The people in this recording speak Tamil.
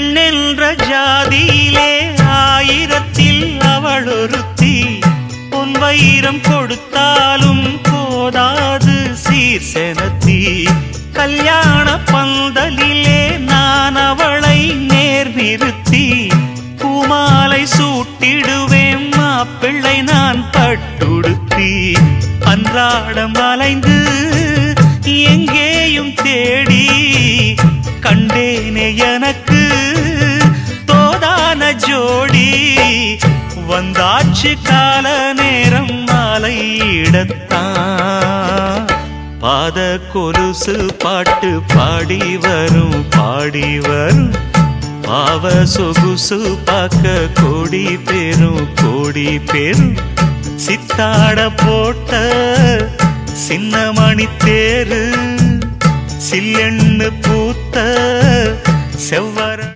பெண்ணென்ற ஜாதியிலே ஆயிரத்தில் அவள் ஒருத்தி. பொன் வைரம் கொடுத்தாலும் போதாது சீர் செனத்தி. கல்யாண பந்தலிலே நான் அவளை நேர் நிறுத்தி. பூமாலை சூட்டிடுவேன் மாப்பிள்ளை நான் பட்டுடுத்தி. அன்றாடம் அலைந்து எங்கேயும் தேடி கண்டேனே எனக்கு தோதான ஜோடி. வந்தாச்சு கால நேரம் மாலையிடத்தான். பாத கொலுசு பாட்டு பாடி வரும் பாடி வரும். பாவ சொகுசு பார்க்க கோடி பேரும். சித்தாட போட்ட சின்ன மணி தேரு. சில்லெண்ணு பூத்த செவ்வர